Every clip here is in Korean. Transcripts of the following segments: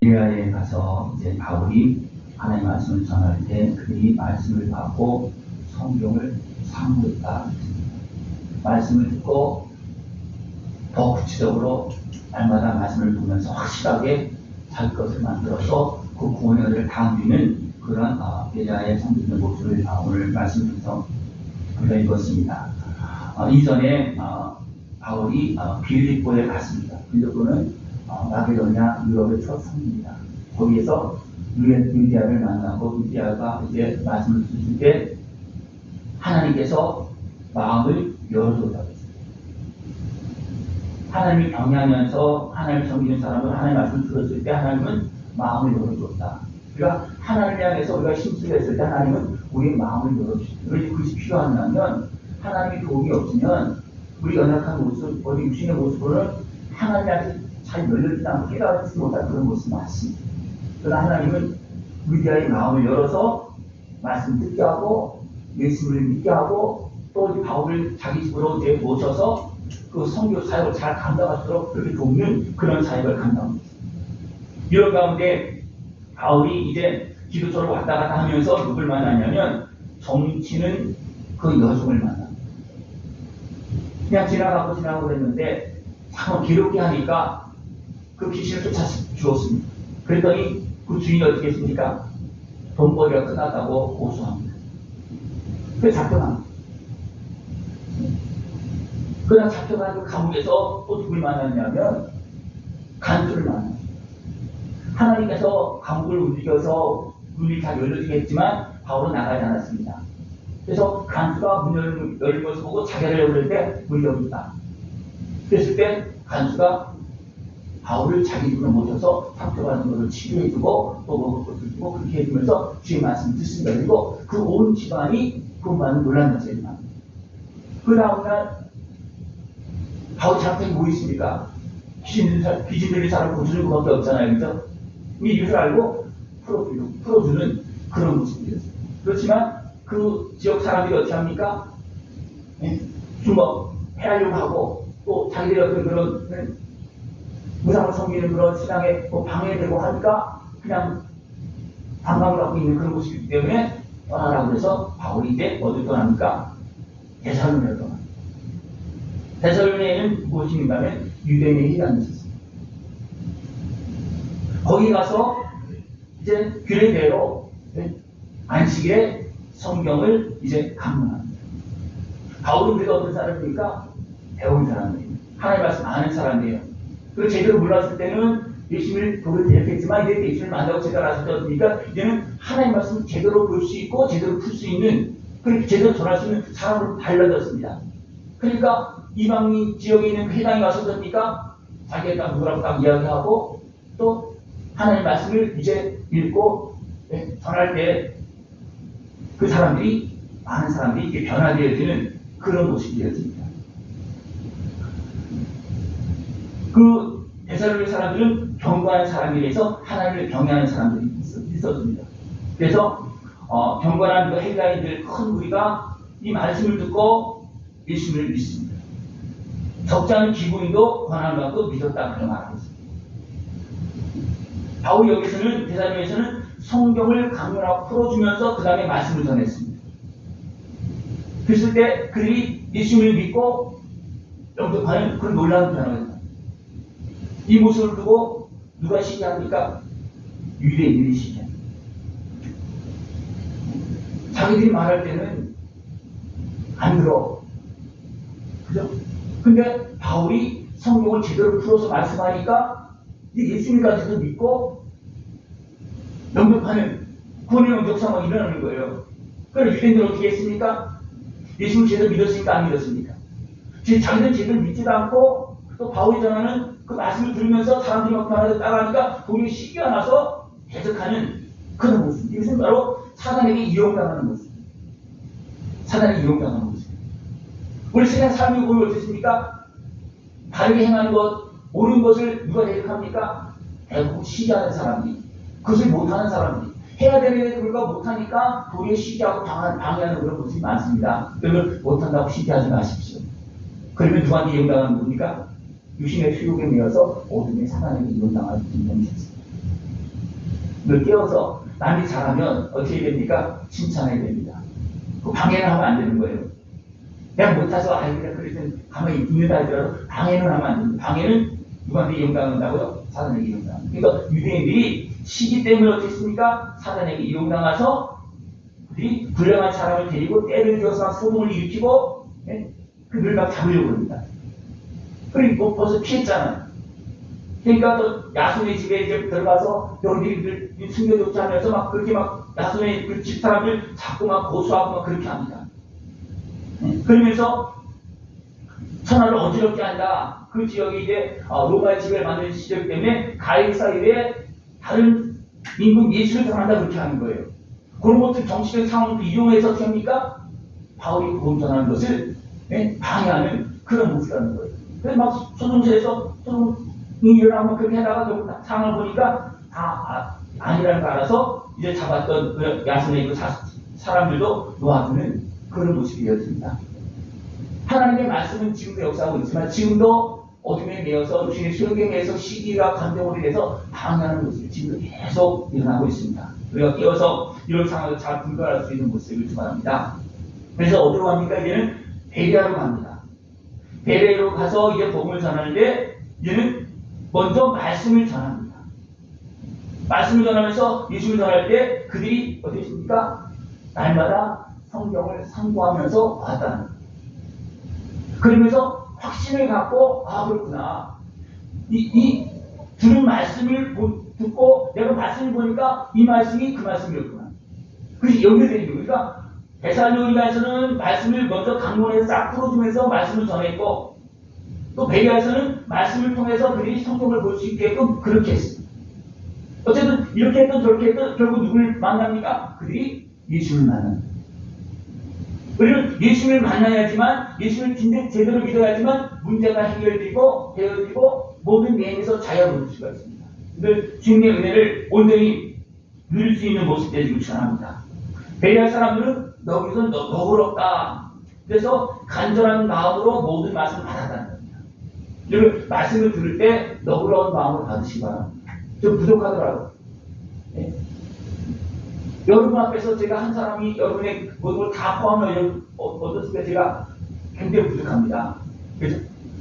베레아에 가서 이제 바울이 하나님의 말씀을 전할 때 그들이 말씀을 받고 성경을 사모했다. 말씀을 듣고 더 구체적으로 날마다 말씀을 보면서 확실하게 자기 것을 만들어서 그 구원의 은혜를 다 누리는 그런 베레아의 성도들의 모습을 오늘 말씀드려서 우리가 읽었습니다. 이전에 바울이 빌립보에 갔습니다. 빌립보는 마게도냐 유럽의 첫 성입니다. 거기에서 루디아를 만나고 루디아가 이제 말씀을 주실 때 하나님께서 마음을 열어줬다고 했어요. 하나님이 경외하면서 하나님을 섬기는 사람은 하나님의 말씀을 들었을 때 하나님은 마음을 열어줬다. 그러니까 하나님을 향해서 우리가 힘쓰게 했을 때 하나님은 우리의 마음을 열어주십니다. 그런데 그것이 필요하냐면 하나님의 도움이 없으면 우리 연약한 모습, 어디 육신의 모습으로는 하나님한테 잘 열려지지 않고 깨달지 못한 그런 모습이 많습니다. 그러나 하나님은 루디아의 마음을 열어서 말씀 듣게 하고 예수를 믿게 하고 또 바울을 자기 집으로 이제 모셔서 그 선교 사역을 잘 감당하도록 그렇게 돕는 그런 사역을 감당합니다. 이런 가운데 바울이 이제 기도처로 왔다 갔다 하면서 누굴 만나냐면 정치는 그 여종을 만납니다. 그냥 지나가고 그랬는데 참 괴롭게 하니까 그 귀신을 쫓아 주었습니다. 그랬더니 그 주인이 어떻게 했습니까? 돈벌이가 끝났다고 고소합니다. 그래서 잡혀갑니다. 그러나 잡혀간 그 감옥에서 또 누굴 만났냐면 간수를 만납니다. 하나님께서 감옥을 움직여서 문이 다 열려지겠지만 바울은 나가지 않았습니다. 그래서 간수가 문 열린 것을 보고 자기를 열릴 때 문이 열렸다. 그랬을 때 간수가 바울을 자기 집으로 모셔서 상처받은 것을 치료해주고 또 먹을 것을 주고 그렇게 해주면서 주의 말씀 듣습니다. 그리고 그 온 집안이 그것만은 놀란 것을 말합니다. 그 다음날 바울 장터에 뭐 있습니까? 귀신 들린 사람 고쳐주는 것밖에 없잖아요. 그죠? 이것을 알고 풀어주는 그런 모습이었어요. 그렇지만 그 지역 사람들이 어떻게 합니까? 해하려고 하고 또 자기들의 어떤 그런 무상을 섬기는 그런 신앙에 방해되고 하니까 그냥 반감을 갖고 있는 그런 모습이기 때문에 떠나라고 해서 바울이 이제 어디로 떠납니까? 데살로니가로 떠납니다. 데살로니가는 무엇인가 하면 유대인이라는 뜻입니다. 거기 가서 이제 규례대로 안식일에 성경을 이제 강론합니다. 바울은 우리가 어떤 사람입니까? 배운 사람이에요. 하나님 말씀 아는 사람이에요. 그리고 제대로 몰랐을 때는 예수님을 보게 되었겠지만 이제 예수님을 만나고 제대로 알았을 때 어떻습니까? 이제는 하나님 말씀을 제대로 볼 수 있고 제대로 풀 수 있는 그렇게 제대로 전할 수 있는 사람으로 달라졌습니다. 그러니까 이방 지역에 있는 그 해당에 가서 어떻습니까? 자기가 딱 누구라고 딱 이야기하고 또 하나님 말씀을 이제 읽고 전할 때 그 사람들이 많은 사람들이 이렇게 변화되어지는 그런 모습이었습니다. 그 데살로니가 사람들은 경건한 사람이라서 하나님을 경외하는 사람들이 있었습니다. 그래서 경건한 그 헬라인들 큰 무리가 이 말씀을 듣고 예수님을 믿습니다. 적지 않은 기부인도 권한을 받고 믿었다 그렇게 말하고 있습니다. 바울이 여기서는 데살로니가에서는 성경을 강론하고 풀어주면서 그 다음에 말씀을 전했습니다. 그랬을 때 그들이 예수님을 믿고 영접하는 그런 놀라운 변화가 있습니다. 이 모습을 두고 누가 시기합니까? 유대인들이 시기합니다. 자기들이 말할 때는 안 들어. 그죠? 근데 바울이 성경을 제대로 풀어서 말씀하니까 예수님까지도 믿고 영접하는 구원의 영접사가 일어나는 거예요. 그래서 유대인들은 어떻게 했습니까? 예수님을 제대로 믿었습니까? 안 믿었습니까? 자기들은 제대로 믿지도 않고 또 바울이 전하는 그 말씀을 들으면서 사람들이 막 변화해서 따라하니까 거기에 시기가 나서 해석하는 그런 모습. 이것은 바로 사단에게 이용당하는 모습. 사단에게 이용당하는 모습. 우리 세상 삶이 보면 어떻습니까? 바르게 행하는 것, 옳은 것을 누가 대적합니까? 대부분 시기하는 사람들이. 그것을 못하는 사람들이. 해야 되는데 그걸 못하니까 도리어 시기하고 방해하는 그런 모습이 많습니다. 그러면 못한다고 시기하지 마십시오. 그러면 누구한테 이용당하는 겁니까? 유신의 수욕에 매여서 어둠의 사단에게 이용당하는 분이 있습니다. 이걸 깨워서 남이 잘하면 어떻게 됩니까? 칭찬해야 됩니다. 그 방해는 하면 안 되는 거예요. 내가 못해서 그래 그랬더니 가만히 있는다 하더라도 방해는 하면 안 됩니다. 방해는 누구한테 이용당한다고요? 사단에게 이용당합니다. 그러니까 유대인들이 시기 때문에 어떻게 했습니까? 사단에게 이용당해서 그들이 불량한 사람을 데리고 때를 지어서 소동을 일으키고 그들을 막 잡으려고 합니다. 그리고 벌써 피했잖아요. 그러니까 또 야손의 집에 이제 들어가서 너희들 숨겨놓지 하면서 막 그렇게 막 야손의 그 집 사람들 자꾸 막 고소하고 막 그렇게 합니다. 그러면서 천하를 어지럽게 한다. 그 지역이 이제 로마의 지배를 만든 시절 때문에 가이사 이외에 다른 민국 예수를 전한다 그렇게 하는 거예요. 그런 것들 정치적 상황도 이용해서 어떻게 합니까? 바울이 복음 전하는 것을 방해하는 그런 모습을 하는 거예요. 그래서 막 소동실에서 소동이 일어나면 그렇게 하다가 상황을 보니까 다 아니라는 걸 알아서 이제 잡았던 그 야손의 그 사람들도 놓아주는 그런 모습이 되었습니다. 하나님의 말씀은 지금도 역사하고 있지만 지금도 어둠에 매여서 주의 수용경에서 시기가 감정으로 인해서 방해하는 모습이 지금도 계속 일어나고 있습니다. 우리가 깨어서 이런 상황을 잘 분별할 수 있는 모습을 추구합니다. 그래서 어디로 갑니까? 이제는 베레아로 갑니다. 베레아로 가서 이제 복음을 전하는데 이제는 먼저 말씀을 전합니다. 말씀을 전하면서 예수를 전할 때 그들이 어떻게 했습니까? 날마다 성경을 상고하면서 왔다는 거예요. 그러면서 확신을 갖고 그렇구나. 이 들은 말씀을 듣고 내가 말씀을 보니까 이 말씀이 그 말씀이었구나. 그래서 연결되는 거예요. 그러니까 데살로니가에서는 말씀을 먼저 강론에서 싹 풀어주면서 말씀을 전했고 또 베레아에서는 말씀을 통해서 그들이 성경을 볼 수 있게끔 그렇게 했습니다. 어쨌든 이렇게 했든 저렇게 했든 결국 누굴 만납니까? 그들이 예수를 만납니다. 우리는 예수를 만나야지만 예수를 제대로 믿어야지만 문제가 해결되고 되어지고 모든 내용에서 자유를 얻을 수가 있습니다. 늘 주님의 은혜를 온전히 누릴 수 있는 모습 되기를 전합니다. 베레아 사람들은 여기서 너그럽다. 그래서 간절한 마음으로 모든 말씀을 받았다는 겁니다. 여러분 말씀을 들을 때 너그러운 마음으로 받으시기 바랍니다. 좀 부족하더라고요. 네. 여러분 앞에서 제가 한 사람이 여러분의 모든 걸 다 포함하여 얻었을 때 제가 굉장히 부족합니다. 그래서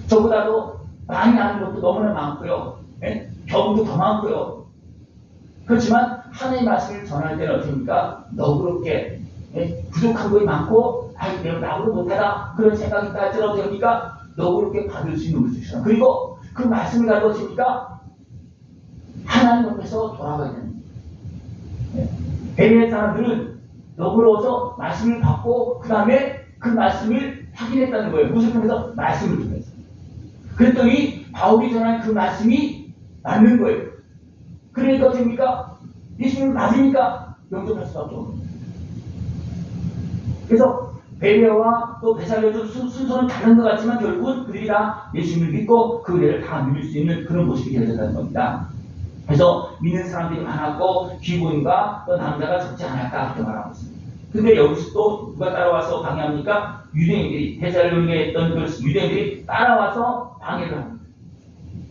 저보다도 많이 아는 것도 너무나 많고요. 경험도 더 많고요. 그렇지만 하나님의 말씀을 전할 때는 어떻습니까? 너그럽게 부족한 것이 많고 내가 나보다 못하다 그런 생각이 있다 할지라도 됩니까? 너그럽게 받을 수 있는 것이죠. 그리고 그 말씀을 가지고 어떻습니까? 하나님 앞에서 돌아가야 됩니다. 베레아 사람들은 너그러워서 말씀을 받고 그 다음에 그 말씀을 확인했다는 거예요. 무슨 통해서? 말씀을 통해서. 그랬더니 바울이 전한 그 말씀이 맞는 거예요. 그러니까 어떻습니까? 예수님을 맞으니까 영접할 수밖에 없는 거예요. 그래서 베레아와 또 데살로니가 순서는 다른 것 같지만 결국은 그들이 다 예수님을 믿고 그 은혜를 다 누릴 수 있는 그런 모습이 되어졌다는 겁니다. 그래서 믿는 사람들이 많았고 귀고인과 또 남자가 적지 않았다 그렇게 말하고 있습니다. 근데 여기서 또 누가 따라와서 방해합니까? 유대인들이 데살로니가에 있던 그 유대인들이 따라와서 방해를 합니다.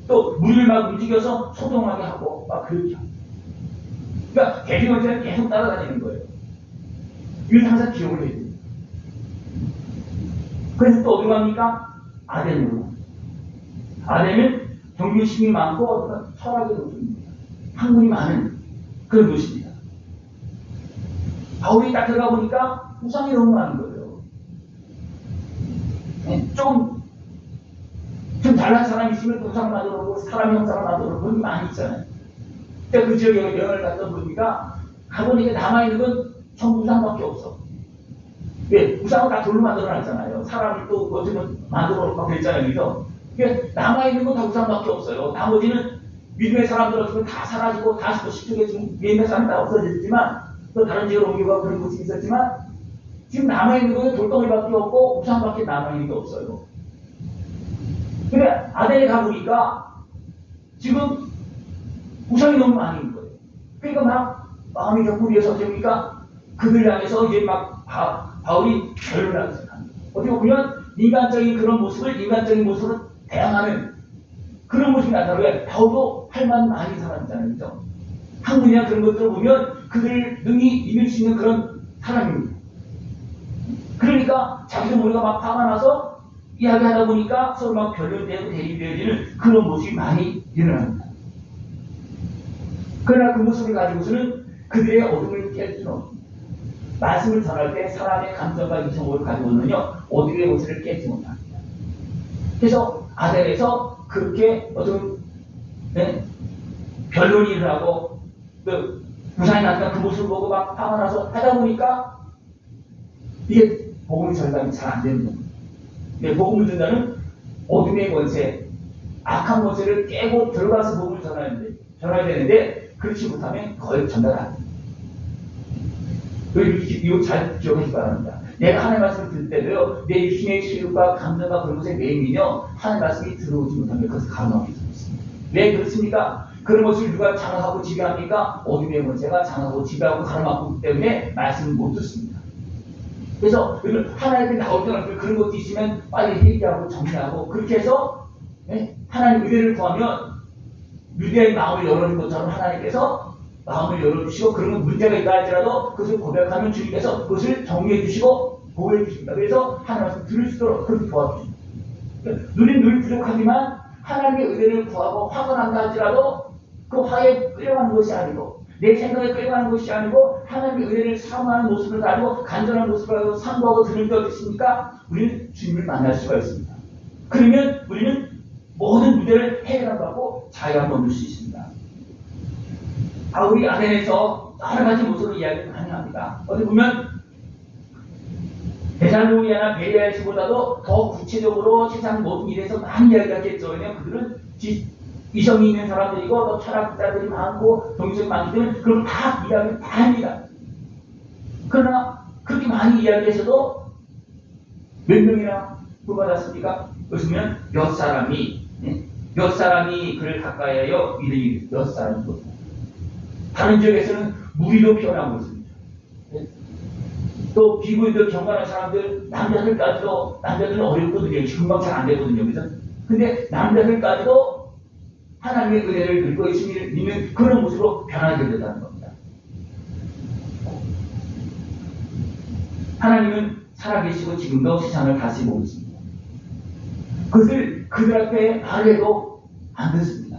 또 물을 막 움직여서 소동하게 하고 막 그렇게 합니다. 그러니까 대리원자는 계속 따라다니는 거예요. 이걸 항상 기억을 해야 됩니다. 그래서 또 어디로 갑니까? 아덴으로 갑니다. 아덴은 경유심이 많고 철학의 도시입니다. 학문이 많은 그런 도시입니다. 바울이 딱 들어가 보니까 우상이 너무 많은 거예요. 좀 잘난 사람이 있으면 우상 만들어 놓고 사람 형상을 만들어 놓고 그런 게 많이 있잖아요. 그때 그 지역에 여행을 갔던 분이니까 가보니까 남아있는 건 전부 우상밖에 없어. 왜? 우상은 다 돌로 만들어 놨잖아요. 사람이 또 어떻게 만들어 놓고 그랬잖아요. 그래서 남아있는 건 다 우상밖에 없어요. 나머지는 믿음의 사람들 어쩌면 다 사라지고 다시 또 시쪽에 지금 믿음의 사람이 다 없어졌지만 또 다른 지역으로 옮겨가고 그런 곳이 있었지만 지금 남아있는 건 돌덩이밖에 없고 우상밖에 남아있는 게 없어요. 근데 아덴에 가보니까 지금 우상이 너무 많이 있는 거예요. 그러니까 막 마음이 격분해서 어쩌니까 그들 향해서 이제 막 바울이 결론을 하기 시작합니다. 어떻게 보면 인간적인 그런 모습을 인간적인 모습으로 대항하는 그런 모습이 나타나요. 왜? 바울도 할 만 많은 사람이잖아요. 그죠? 학문이나 그런 것들을 보면 그들 능히 이길 수 있는 그런 사람입니다. 그러니까 자기도 모르게 막 화가 나서 이야기하다 보니까 서로 막 변론되고 대립되어지는 그런 모습이 많이 일어납니다. 그러나 그 모습을 가지고서는 그들의 어둠을 깰 수는 없습니다. 말씀을 전할 때 사람의 감정과 이성을 가지고는요, 어둠의 모습을 깨지 못합니다. 그래서 아덴에서 그렇게 어떤 변론이 일어나고 그 부산이 났던 그 모습을 보고 막 화가 나서 하다 보니까 이게 복음의 전달이 잘 안 되는 겁니다. 복음을 전달은 어둠의 권세, 악한 권세를 깨고 들어가서 복음을 전해야 되는데 그렇지 못하면 거의 전달 안 됩니다. 이거 잘 기억하시기 바랍니다. 내가 하나님의 말씀을 들을 때도요, 내 힘의 실력과 감정과 그런 것에 매이면요, 하나님의 말씀이 들어오지 못하면 그것을 가로막게 되고 있습니다. 왜 그렇습니까? 그런 것을 누가 장악하고 지배합니까? 어둠의 권세가 장악하고 지배하고 가로막기 때문에 말씀을 못 듣습니다. 그래서 하나님께 나올 때는 그런 것도 있으면 빨리 회개하고 정리하고 그렇게 해서 하나님 의뢰를 구하면 유대의 마음을 열어준 것처럼 하나님께서 마음을 열어주시고 그런 문제가 있다 할지라도 그것을 고백하면 주님께서 그것을 정리해 주시고 보호해 주십니다. 그래서 하나님 말씀 들을 수 있도록 그렇게 도와주십니다. 눈이 늘 부족하지만 하나님의 의뢰를 구하고 화가 난다 할지라도 그 화에 끌려가는 것이 아니고 내 생각에 끌려가는 것이 아니고 하나님의 의뢰를 사모하는 모습을 가지고 간절한 모습을 가지고 상고하고 드는 게 어디 있습니까? 우리는 주님을 만날 수가 있습니다. 그러면 우리는 모든 문제를 해결하고 자유함을 얻을 수 있습니다. 바울이 아덴에서 여러 가지 모습으로 이야기를 많이 합니다. 어디 보면 데살로니아나 베레아에서보다도 더 구체적으로 세상 모든 일에서 많이 이야기하겠죠. 왜냐하면 그들은 이성이 있는 사람들이고 또 철학자들이 많고 동의성이 많기 때문에 그걸 다 이야기를 다 합니다. 그러나 그렇게 많이 이야기해서도 몇 명이나 구원받았습니까? 그러면 몇 사람이 그를 가까이하여 믿음이 몇 사람이고 다른 지역에서는 무리로 피어나고 있습니다. 또 비구인들 경건한 사람들 남자들은 어렵거든요. 금방 잘 안 되거든요. 그죠? 근데 남자들까지도 하나님의 은혜를 늙고 있는 그런 모습으로 변하게 된다는 겁니다. 하나님은 살아계시고 지금도 세상을 다스리고 있습니다. 그것을 그들 앞에 말해도 안 듣습니다.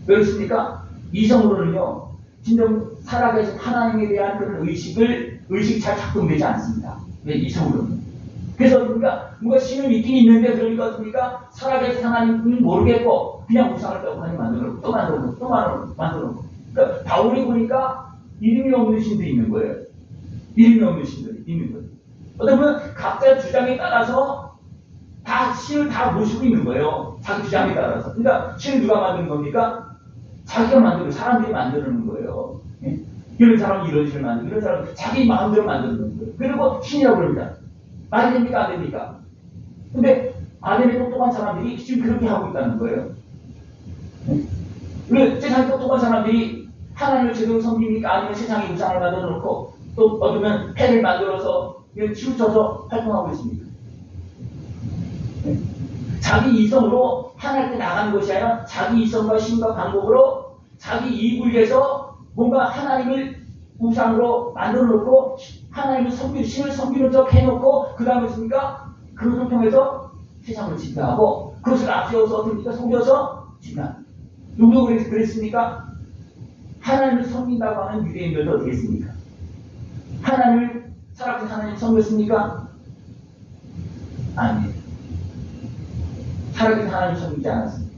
왜 그렇습니까? 이성으로는요, 진정 살아계신 하나님에 대한 그런 의식이 잘 작동되지 않습니다. 왜 이성으로는? 그래서 뭔가 신을 믿긴 있는데 그러니까 어떻습니까? 살아계신 하나님은 모르겠고 그냥 우상을 떡하니 만들어놓고 또 만들어놓고 또 만들어놓고 그러니까 바울이 보니까 이름이 없는 신들이 있는 거예요. 이름이 없는 신들이 있는 거예요. 어떻게 보면 각자 주장에 따라서 다 신을 다 모시고 있는 거예요. 자기 주장에 따라서. 그러니까 신을 누가 만드는 겁니까? 자기가 만들고 사람들이 만드는 거예요. 이런 사람은 이런 신을 만들고 이런 사람은 자기 마음대로 만드는 거예요. 그리고 신이라고 그럽니다. 말이 됩니까? 안 됩니까? 근데 아덴의 똑똑한 사람들이 지금 그렇게 하고 있다는 거예요. 세상에 똑똑한 사람들이 하나님을 제대로 섬깁니까? 아니면 세상에 우상을 만들어 놓고 또 어쩌면 패를 만들어서 치우쳐서 활동하고 있습니까? 자기 이성으로 하나님께 나가는 것이 아니라 자기 이성과 힘과 방법으로 자기 이익을 위해서 뭔가 하나님을 우상으로 만들어 놓고 하나님을 신을 섬기는 척 해놓고 그 다음에 있습니까? 그것을 통해서 세상을 지배하고 그것을 앞세워서 어떻게 속여서 지배합니다. 누구도 그랬습니까? 하나님을 섬긴다고 하는 유대인들도 어떻게 했습니까? 하나님을 살아계신 하나님을 섬겼습니까? 아니에요. 살아계신 하나님을 섬기지 않았습니다.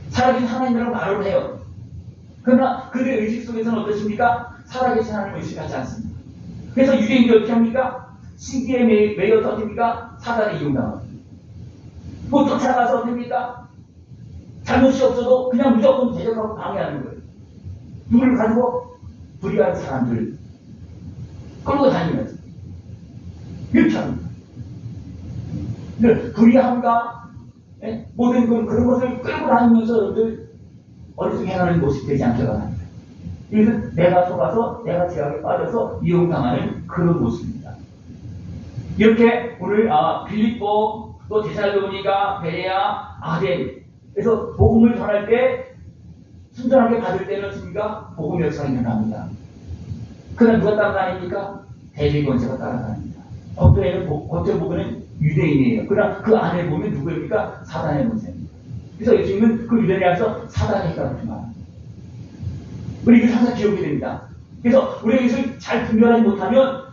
살아계신 하나님이라고 말을 해요. 그러나 그들의 의식 속에서는 어떻습니까? 살아계신 하나님을 의식하지 않습니다. 그래서 유대인들이 어떻게 합니까? 신기에 매여서 어떻습니까? 사단에 이용당합니다. 뭐 쫓아가서 어떻습니까? 잘못이 없어도 그냥 무조건 대적하고 방해하는 거예요. 누구를 가지고 불의한 사람들 끌고 다니면서 이렇게 합니다. 불의함과 모든 그런 것을 끌고 다니면서 여러분들 어리석게 행하는 모습이 되지 않게 바랍니다. 이것은 내가 속아서 내가 죄악에 빠져서 이용당하는 그런 모습입니다. 이렇게 오늘 빌립보 또 데살로니가 베레아 아덴 그래서 복음을 전할 때 순전하게 받을 때는 어떻습니까? 복음 역사가 일어납니다. 그러나 누가 따라다닙니까? 대적의 권세가 따라다닙니다. 겉에 보면은 유대인이에요. 그러나 그 안에 보면 누구입니까? 사단의 권세입니다. 그래서 예수님은 그 유대인에 와서 사단의 해가 그렇지만 우리 이거 항상 기억이 됩니다. 그래서 우리가 이것을 잘 분별하지 못하면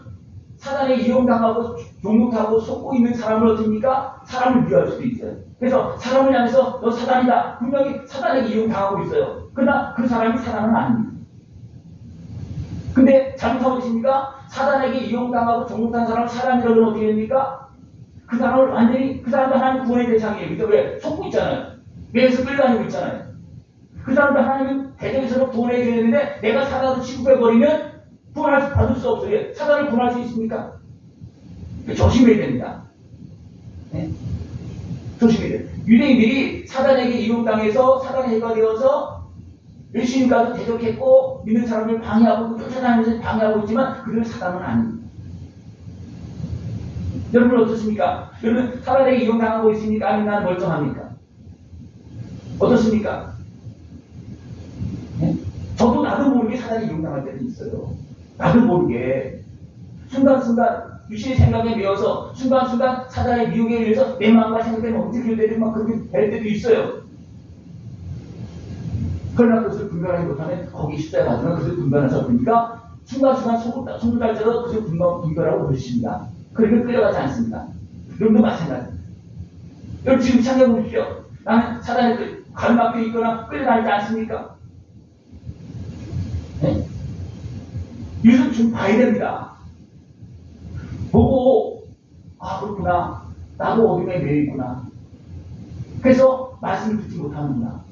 사단에 이용당하고 종목하고 속고 있는 사람을 어떻습니까? 사람을 미워할 수도 있어요. 그래서 사람을 향해서 너 사단이다. 분명히 사단에게 이용당하고 있어요. 그러나 그 사람이 사단은 아닙니다. 근데 잘못하고 있습니까? 사단에게 이용당하고 종목한 사람을 사단이라고 하면 어떻게 됩니까? 그 사람을 완전히 그 사람도 하나님 구원의 대상이에요. 그죠? 왜? 속고 있잖아요. 매에서 끌려다니고 있잖아요. 그 사람도 하나님은 대적에서 구원해줘야 되는데 내가 사단을 취급해버리면 받을 수 없어요. 사단을 구원할 수 있습니까? 조심해야 됩니다. 네? 조심해야 돼요. 유대인들이 사단에게 이용당해서 사단의 해가 되어서 예수님과도 대적했고 믿는 사람을 방해하고 쫓아다니면서 방해하고 있지만 그들은 사단은 아닙니다. 여러분 어떻습니까? 여러분 사단에게 이용당하고 있습니까? 아니면 나는 멀쩡합니까? 어떻습니까? 네? 저도 나도 모르게 사단에 이용당할 때도 있어요. 나도 모르게 순간순간 유신의 생각에 매여서 순간순간 사단의 미혹에 의해서 내 마음과 생각에 엉뚱해질 때도 막 그렇게 될 때도 있어요. 그러나 그것을 분별하지 못하면 거기 십자가에 가지면 그것을 분별해서 그러니까 순간순간 속을 달처럼 그것을 분별하고 그러십니다. 그러면 끌려가지 않습니다. 여러분도 마찬가지입니다. 여러분 지금 생각해 보십시오. 나는 사단에 가로막혀 있거나 끌려다니지 않습니까? 네? 이것은 좀 봐야 됩니다. 보고 그렇구나. 나도 어둠에 매여 있구나. 그래서 말씀을 듣지 못하는구나.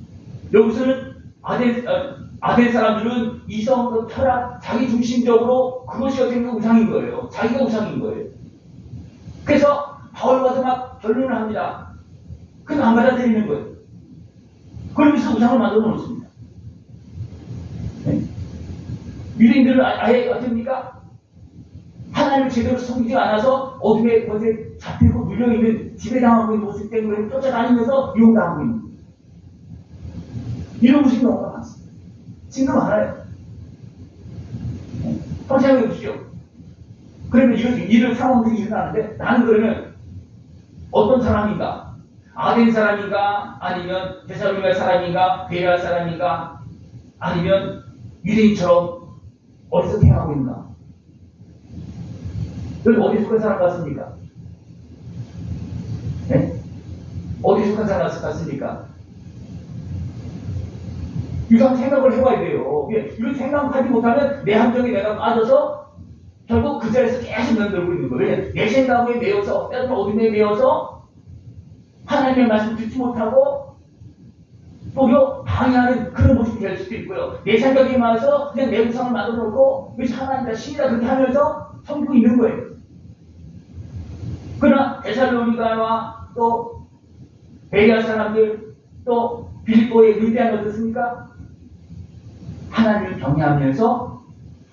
여기서는 아덴 사람들은 이성, 철학, 자기 중심적으로 그것이 어떻게 우상인 거예요. 자기가 우상인 거예요. 그래서 바울과도 막 결론을 합니다. 그래서 안 받아들이는 거예요. 그러면서 우상을 만들어 놓습니다. 네? 유대인들은 아예 어떻습니까? 하나님을 제대로 섬기지 않아서 어둠에 거기에 잡히고 물려있는 지배당하고 있는 모습 때문에 쫓아다니면서 이용당하고 있는 거예요. 이런 모습이 너무 많습니다. 지금 많아요. 한번 생각해 보십시오. 그러면 이런 상황들이 일어나는데 나는 그러면 어떤 사람인가? 아덴 사람인가? 아니면 데살로니가 사람인가? 베레아 사람인가? 아니면 유대인처럼 어디서 태어나고 있는가? 여러분 어디 속한 사람 같습니까? 네? 어디 속한 사람 같습니까? 이런 생각을 해봐야 돼요. 이런 생각하지 못하면 내 함정에 내가 빠져서 결국 그 자리에서 계속 면들고 있는 거예요. 내 생각에 매여서 때로는 어둠에 매여서 하나님의 말씀 듣지 못하고 오히려 방해하는 그런 모습이 될 수도 있고요. 내 생각에 맞아서 그냥 내 우상을 만들어 놓고 그래서 하나님이다 신이다 그렇게 하면서 섬기고 있는 거예요. 그러나 데살로니가와 또 베레아 사람들 또 빌립보의 유대인은 어떻습니까? 하나님을 경외하면서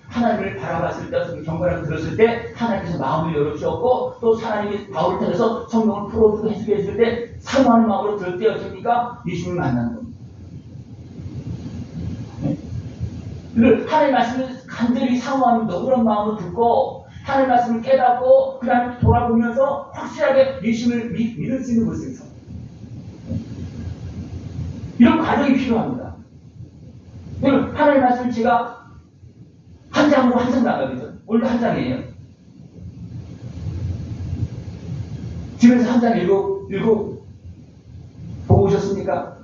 하나님을 바라봤을 때 경건하게 들었을 때 하나님께서 마음을 열어주셨고 또 하나님이 바울을 통해서 성경을 풀어주고 해석했을 때 사모하는 마음으로 들을 때 어떻습니까? 예수님을 만나는 겁니다. 네? 하나님의 말씀을 간절히 사모하는 너그러운 마음으로 듣고 하나님의 말씀을 깨닫고 그 다음에 돌아보면서 확실하게 예수님을 믿을 수 있는 모습에서 이런 과정이 필요합니다. 하나님의 말씀을 제가 한 장으로 한 장 나가거든요. 오늘도 한 장이에요. 집에서 한 장 읽고 보고 오셨습니까?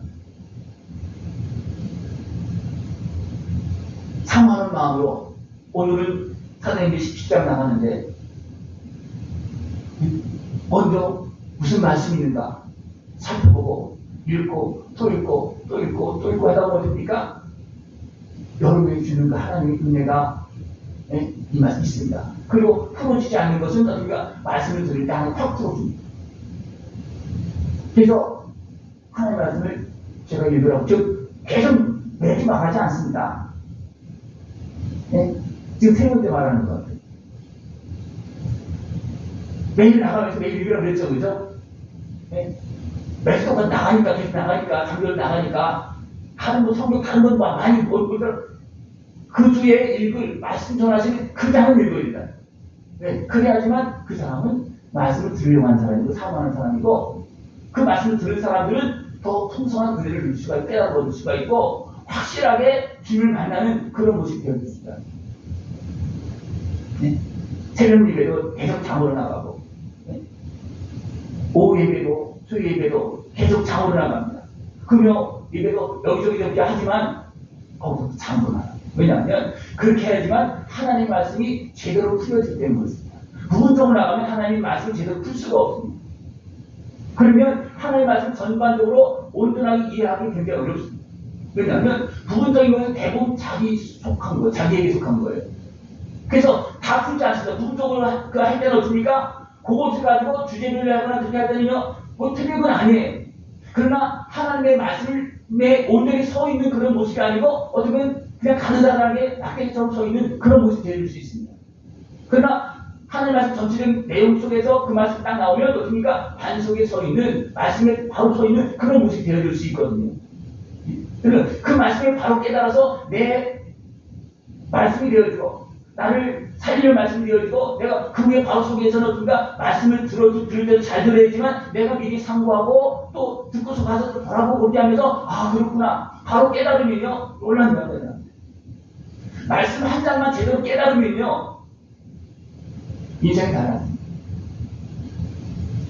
사모하는 마음으로 오늘은 사도행전 17장 나가는데 먼저 무슨 말씀이 있는가 살펴보고 읽고 또 읽고 또 읽고 또 읽고 하다 보니까 여러분이 주는 그 하나님의 은혜가 이 말씀 있습니다. 그리고 풀어지지 않는 것은 우리가 말씀을 들을 때 하나 확 풀어줍니다. 그래서 하나님의 말씀을 제가 읽으라고 즉 계속 매주 말하지 않습니다. 네? 지금 세 번째 말하는 것 같아요. 매일 나가면서 매일 읽으라고 그랬죠, 그죠? 네? 매주 동안 나가니까 계속 나가니까 장교를 나가니까 다른 뭐 성경 다른 건 많이 보더라도 그 주에 읽을 말씀 전하시는 그 장을 읽어야 된다. 네, 그래야지만 그 사람은 말씀을 들으려고 하는 사람이고 사모하는 사람이고 그 말씀을 들은 사람들은 더 풍성한 은혜를 누릴 수가 있고 깨달아 수가 있고 확실하게 주님을 만나는 그런 모습이 되어있습니다. 네. 새벽 예배도 계속 장으로 나가고 네. 오후 예배도 수요 예배도 계속 장으로 나갑니다. 금요 예배도 여기저기 하지만 거기서 장으로 나갑니다. 왜냐하면 그렇게 해야지만 하나님의 말씀이 제대로 풀려지기 때문에 그렇습니다. 부분적으로 나가면 하나님의 말씀을 제대로 풀 수가 없습니다. 그러면 하나님의 말씀 전반적으로 온전하게 이해하기 굉장히 어렵습니다. 왜냐하면 부분적인 것은 대부분 자기에게 속한 거예요. 그래서 다 풀지 않습니다. 부분적으로 할 때는 어떻습니까? 그것을 가지고 주제를 하거나 그렇게 할 때는요, 뭐 틀린 건 아니에요. 그러나 하나님의 말씀에 온전히 서 있는 그런 모습이 아니고 어떻게 보면 그냥 가느다란하게 낙대처럼 서 있는 그런 모습이 되어줄 수 있습니다. 그러나 하나님의 말씀 전체적인 내용 속에서 그 말씀이 딱 나오면 어떻습니까? 반 속에 서 있는, 말씀에 바로 서 있는 그런 모습이 되어줄 수 있거든요. 그 말씀을 바로 깨달아서 내 말씀이 되어지고 나를 살리는 말씀이 되어지고 내가 그 후에 바로 속에서는 어떤가 말씀을 들을 때도 잘 들어야지만 내가 미리 상고하고 또 듣고서 가서 또 돌아보고 그렇게 하면서 아 그렇구나 바로 깨달으면요 놀랍니다. 말씀 한 장만 제대로 깨달으면요 인생이 달라집니다.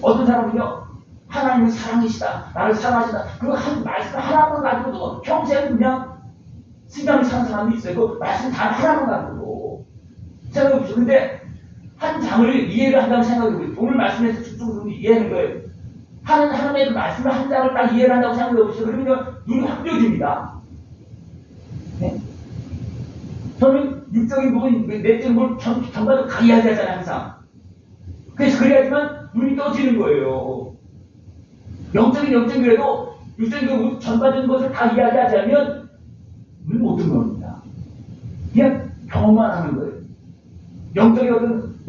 어떤 사람은요 하나님은 사랑이시다 나를 사랑하시다 그 한 말씀 하나만 가지고도 평생 그냥 신앙을 사는 사람이 있어요. 그 말씀 단 하나만 가지고도 생각해보시죠. 근데 한 장을 이해를 한다고 생각해보세요. 오늘 말씀에서 집중적으로 이해하는 거예요. 하나님의 그 말씀을 한 장을 딱 이해를 한다고 생각해보시죠. 그러면 눈이 확 뜨여집니다. 네? 저는 육적인 부분, 내적인 부분 전반적으로 다 이야기하잖아요, 항상. 그래서 그래야지만 눈이 떠지는 거예요. 영적인 그래도 육적인 부분 전반적인 것을 다 이야기하자면 눈이 못 뜨는 겁니다. 그냥 경험만 하는 거예요. 영적인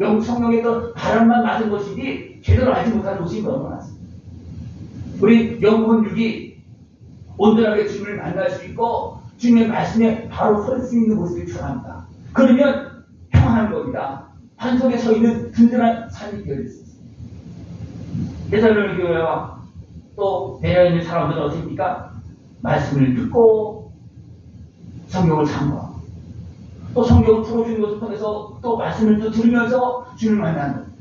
어떤 성령의 어떤 바람만 맞은 것이지 제대로 알지 못하는 것이 너무 많습니다. 우리 영혼 육이 온전하게 주님을 만날 수 있고 주님의 말씀에 바로 설 수 있는 모습이 필요합니다. 그러면 평안한 겁니다. 한 속에 서 있는 든든한 삶이 되어질 수 있습니다. 데살로니가 교회와 또 배려 있는 사람들은 어떻습니까? 말씀을 듣고 성경을 참고하고 또 성경을 풀어주는 것을 통해서 또 말씀을 또 들으면서 주님을 만나는 겁니다.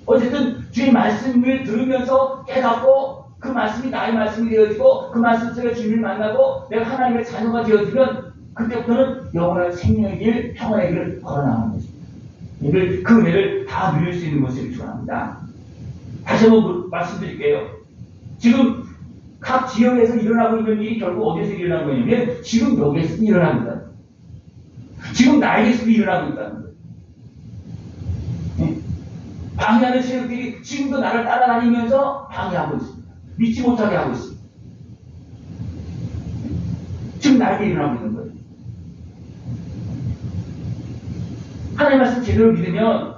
어쨌든 주의 말씀을 들으면서 깨닫고 그 말씀이 나의 말씀이 되어지고 그 말씀 속에 주님을 만나고 내가 하나님의 자녀가 되어지면 그때부터는 영원한 생명의 길, 평안의 길을 걸어나가는 것입니다. 그 은혜를 다 누릴 수 있는 것을 축원합니다. 다시 한번 말씀드릴게요. 지금 각 지역에서 일어나고 있는 일이 결국 어디에서 일어나는 거냐면 지금 여기에서 일어납니다. 지금 나에게서도 일어나고 있다는 거예요. 네? 방해하는 세력들이 지금도 나를 따라다니면서 방해하고 있습니다. 믿지 못하게 하고 있습니다. 지금 나에게 일어나고 있는 거예요. 하나님 말씀 제대로 믿으면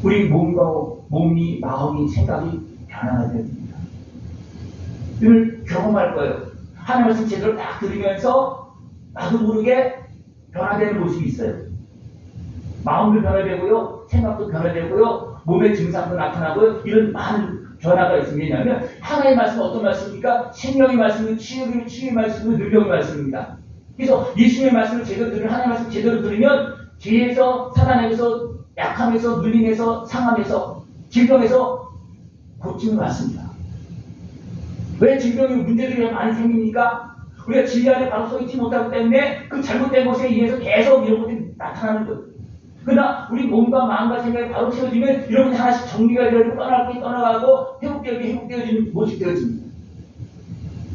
우리 몸이, 마음이, 생각이 변화가 됩니다. 이걸 경험할 거예요. 하나님 말씀 제대로 딱 들으면서 나도 모르게 변화되는 모습이 있어요. 마음도 변화되고요, 생각도 변화되고요, 몸의 증상도 나타나고요, 이런 많은 변화가 있습니다. 왜냐하면 하나님의 말씀은 어떤 말씀입니까? 생명의 말씀은 치유의 말씀은 능력의 말씀입니다. 그래서 예수님의 말씀을 제대로 들으면 하나님의 말씀을 제대로 들으면 죄에서 살아내면서 약함에서 눌림에서 상함에서 질병에서 고침을 받습니다. 왜 질병이 문제들이 많이 생깁니까? 우리가 진리 안에 바로 서 있지 못하기 때문에 그 잘못된 것에 의해서 계속 이런 것들이 나타나는 거예요. 그러나 우리 몸과 마음과 생각이 바로 채워지면 이런 것이 하나씩 정리가 되어지고 떠나가고 회복되어지는 모습이 되어집니다.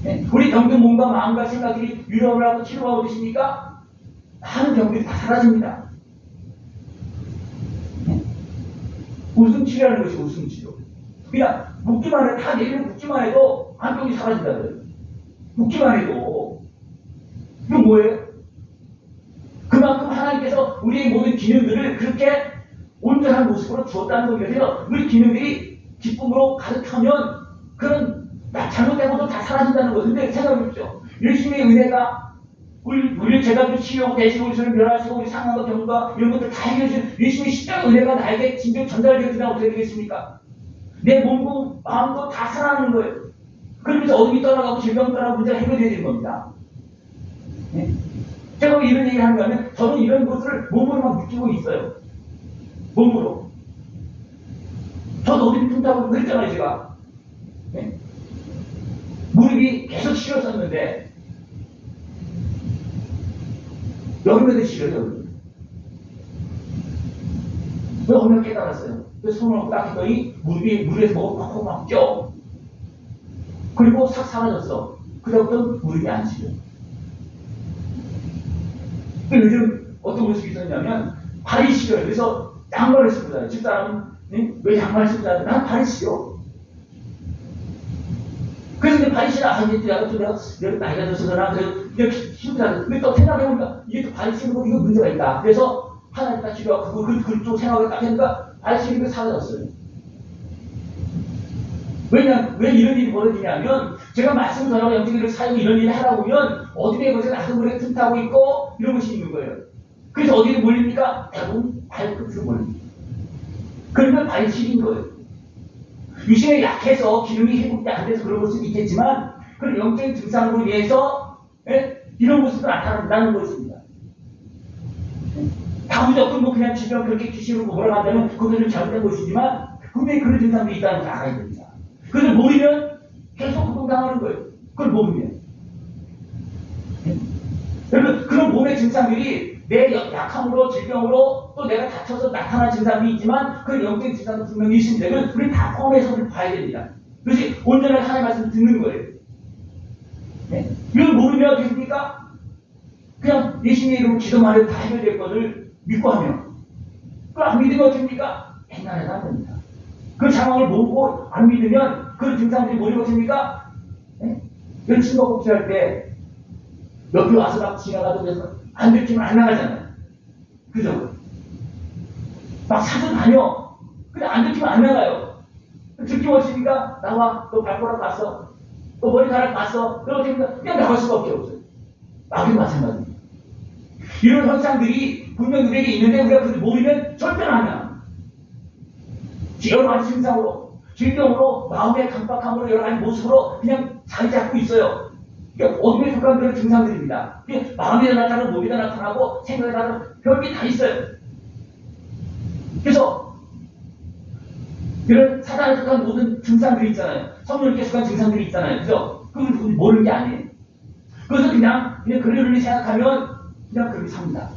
네? 우리 병든 몸과 마음과 생각들이 위로를 하고 치료하고 계십니까? 많은 병들이 다 사라집니다. 네? 웃음치료라는 것이 웃음치료. 그냥 묻기만 해도 다 내리면 묻기만 해도 안병이 사라진다고요. 묻기만 해도 이건 뭐예요? 그만큼 하나님께서 우리의 모든 기능들을 그렇게 온전한 모습으로 주었다는 것이어서 우리 기능들이 기쁨으로 가득하면 그런 잘못된 것도 다 사라진다는 거죠. 근데 생각해보십시오. 예수님의 은혜가 우리 제가 치유하고 대신 우리 저를 멸하시고 우리 상황과 병과 이런 것들 다 해결해주신 예수님의 십자가 은혜가 나에게 진정 전달되어지면 어떻게 되겠습니까? 내 몸도 마음도 다 살아나는 거예요. 그러면서 어둠이 떠나가고 질병 떠나가고 문제가 해결되어야 되는 겁니다. 네? 제가 왜 이런 얘기를 하는가 하면 저는 이런 것을 몸으로 막 느끼고 있어요. 몸으로. 저도 어둠이 푼다고 그랬잖아요, 제가. 네? 무릎이 계속 시렸었는데 여름에도 시려요. 왜 어느 날 깨달았어요. 그래서 손을 놓고 딱 했더니 무릎이 물에서 뭐가 팍팍 막 쪄. 그리고 싹 사라졌어. 그다음부터 무릎이 안 시려. 요즘 어떤 모습이 있었냐면 발이 시려요. 그래서 양말을 신고 자요. 집사람은 왜 양말 신고 자요? 난 발이 시려. 그래서 이제 발이 시려. 이제 내가 나이가 들어서 그러나 그냥 신고 자요. 근데 또 생각해보니까 이게 또 발이 시는 거 이거 문제가 있다. 그래서 하나님 딱 치료하고 그쪽 생각을 딱 하니까 발이 시는 게 사라졌어요. 왜냐, 왜 이런 일이 벌어지냐면, 제가 말씀 전하고 영적으로 사용 이런 일을 하다 보면, 어디에 거기서 나도 모르게 틈타고 있고, 이런 것이 있는 거예요. 그래서 어디로 몰립니까? 대부분 발끝으로 몰립니다. 그러면 발이 시린 거예요. 유신에 약해서 기능이 회복이 안 돼서 그런 것은 있겠지만, 그런 영적인 증상으로 인해서, 이런 모습도 나타난다는 것입니다. 다 무조건 뭐 그냥 질병 그렇게 기시로 뭐라고 한다면, 그것도 좀 잘못된 것이지만, 분명히 그런 증상도 있다는 걸 알아야 됩니다. 그걸 모르면 계속 고통당하는 거예요. 그걸 모르면. 여러분, 그런 몸의 증상들이 내 약함으로, 질병으로, 또 내가 다쳐서 나타난 증상이 있지만, 그 영적인 증상도 분명히 있습니다. 그건 우리 다 포함해서 봐야 됩니다. 그것이 온전하게 하나님의 말씀을 듣는 거예요. 네? 이걸 모르면 어떻게 됩니까? 그냥 예수님의 이름으로 기도만 해도 다 해결될 것을 믿고 하면, 그걸 안 믿으면 어떻게 됩니까? 행간해도 안 됩니다. 그 상황을 모르고 안 믿으면 그 증상들이 뭐라고 하십니까? 이런 친구가 복지할 때 옆에 와서 막 지나가도 그래서 안 들키면 안 나가잖아요. 그죠? 막 사서 다녀. 근데 안 들키면 안 나가요. 들키면 나와. 너 발가락 봤어. 너 머리카락 봤어. 그러고 그냥 나갈 수밖에 없어요. 나도 마찬가지입니다. 이런 현상들이 분명 우리에게 있는데 우리가 그걸 모르면 절대로 안 나가. 여러 가지 증상으로, 질병으로, 마음의 강박함으로, 여러 가지 모습으로 그냥 자리 잡고 있어요. 그러니까 어둠에 속한 그런 증상들입니다. 마음에도 나타나고, 몸에도 나타나고, 생각에 나타나고, 별게 다 있어요. 그래서, 이런 사단에 속한 모든 증상들이 있잖아요. 성령님께 속한 증상들이 있잖아요. 그죠? 그걸 모르는 게 아니에요. 그래서 그냥 그러려니 생각하면, 그냥 그렇게 삽니다.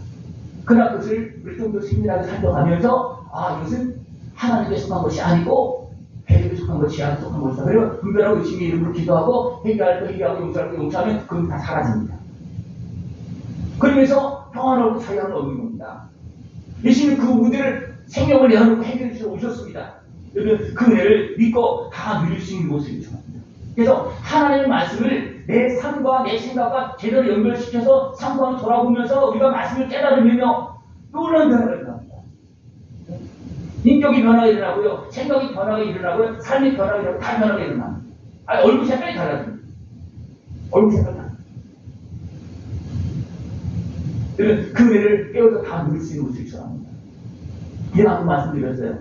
그러나 그것을 우리 좀 더 세밀하게 살펴가면서, 이것은 하나님께 속한 것이 아니고 회개에 속한 것이 아니고 속한 것이다. 그리고 분별하고 의심의 이름으로 기도하고 회개할 거 회개하고 용서할 거 용서하면 그건 다 사라집니다. 그러면서 평안하고 자유함을 얻는 겁니다. 예수님은 그 문제를 생명을 내어놓고 해결해 주셔서 오셨습니다. 여러분 그 은혜를 믿고 다 누릴 수 있는 모습이 좋습니다. 그래서 하나님의 말씀을 내 삶과 내 생각과 제대로 연결시켜서 상관을 돌아보면서 우리가 말씀을 깨달으며 놀라운 변화가 일어납니다. 인격이 변화가 일어나고요. 생각이 변화가 일어나고요. 삶이 변화가 일어나고 다 변화가 일어납니다. 얼굴 색깔이 달라집니다. 얼굴 색깔이 달라집니다. 그 은혜를 깨워서 다 누릴 수 있는 모습이 좋아합니다. 이제 한번 말씀드렸어요.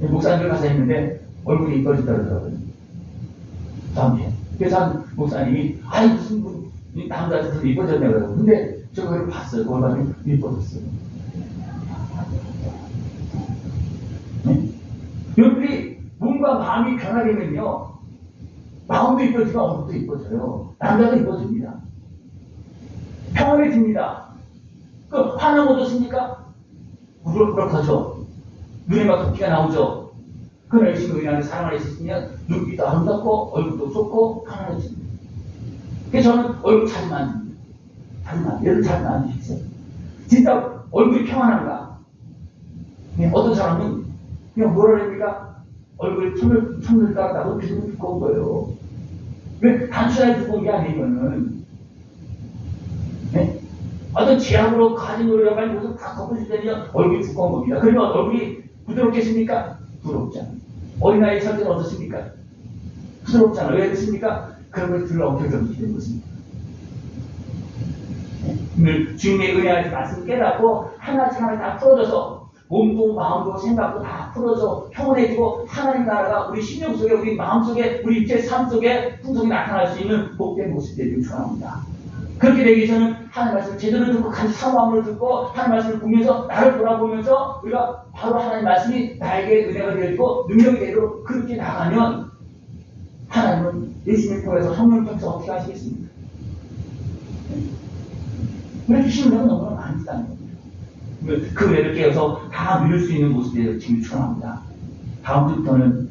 목사님들 가서 했는데 얼굴이 이뻐진다 그러더라고요. 저한테. 그래서 한 목사님이 무슨 남자한테 이뻐졌네 그러고 근데 저 그걸 봤어요. 그걸 봤더니 이뻐졌어요. 여러분들이 몸과 마음이 변하려면요. 마음도 이뻐지고 얼굴도 이뻐져요. 남자도 이뻐집니다. 평안해집니다. 화난 거 좋습니까? 우럭우럭하죠. 눈에 막 도끼가 나오죠. 그러나 열심히 은혜 안에 사랑 안에 있으면 눈빛도 아름답고 얼굴도 좋고 편안해집니다. 그래서 저는 얼굴 자주 만집니다. 얘를 자주 만지십시오. 진짜 얼굴이 평안한가? 어떤 사람은 그냥 뭐라 그럽니까? 얼굴에 천을 깔았다고 기분이 두꺼운 거예요. 왜 단순하게 두꺼운 게 아니면은 어떤 제약으로 가진으로 여러 가지 모습 다 덮어주려면 얼굴이 두꺼운 겁니다. 그러면 얼굴이 부드럽겠습니까? 부드럽지 않아요. 어린아이 상태는 어떻습니까? 부드럽잖아요. 왜 그렇습니까? 그런 걸 들어 엉켜졌기 때문에 그렇습니다. 오늘 주님의 은혜를 말씀 깨닫고 하나씩 하나씩 다 풀어져서 몸도 마음도 생각도 다 풀어져 평온해지고 하나님 나라가 우리 심령 속에 우리 마음 속에 우리 육체 삶 속에 풍성히 나타날 수 있는 복된 모습이 되길 축원합니다. 그렇게 되기 위해서는 하나님 말씀을 제대로 듣고 간절히 사모함으로 듣고 하나님 말씀을 보면서 나를 돌아보면서 우리가 바로 하나님 말씀이 나에게 은혜가 되어지고 능력이 되도록 그렇게 나가면 하나님은 예수님을 통해서 성령을 통해서 어떻게 하시겠습니까? 우리 주시는 은혜가 너무나 많이 있다는 겁니다. 그 은혜를 깨어서 다 누릴 수 있는 모습에 지금 축원합니다. 다음 주부터는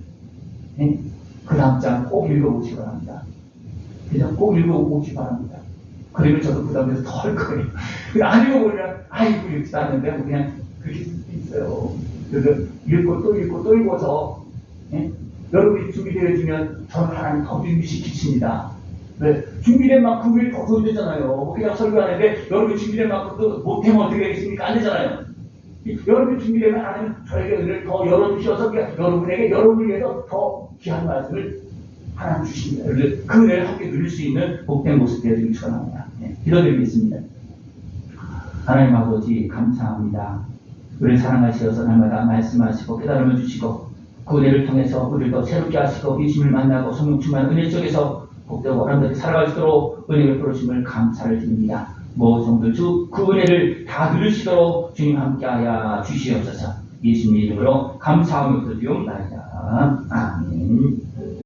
그 다음 장 꼭 읽어보시기 바랍니다. 그냥 꼭 읽어보시기 바랍니다. 그러면 저도 부담돼서 더 할 거예요. 안 읽어보면 아이고 읽지도 않는데 그냥 그렇게 쓸 수 있어요. 그래서 읽고 또 읽고 또 읽어서 여러분이 준비되어지면 저는 하나님 더 준비시키십니다. 네, 준비된 만큼 우리 더 줘야 되잖아요. 그냥 설교하는데 여러분이 준비된 만큼도 못하면 어떻게 되겠습니까? 안 되잖아요. 여러분이 준비되면 하나님 저에게 은혜를 더 열어주셔서 여러분에게 여러분을 위해서 더 귀한 말씀을 하나님 주십니다. 그 은혜를 함께 누릴 수 있는 복된 모습 되어지길 축원합니다. 기도드리겠습니다. 하나님 아버지 감사합니다. 우리를 사랑하시어서 날마다 말씀하시고 깨달음을 주시고 그 은혜를 통해서 우리를 더 새롭게 하시고 예수님을 만나고 성령 충만 은혜 속에서 복되고 아름답게 살아갈 수 있도록 은혜를 베푸심을 감사를 드립니다. 모든 성도들 그 은혜를 다 누리시도록 주님 함께하여 주시옵소서. 예수님 이름으로 감사하며 기도드리옵나이다. 아멘.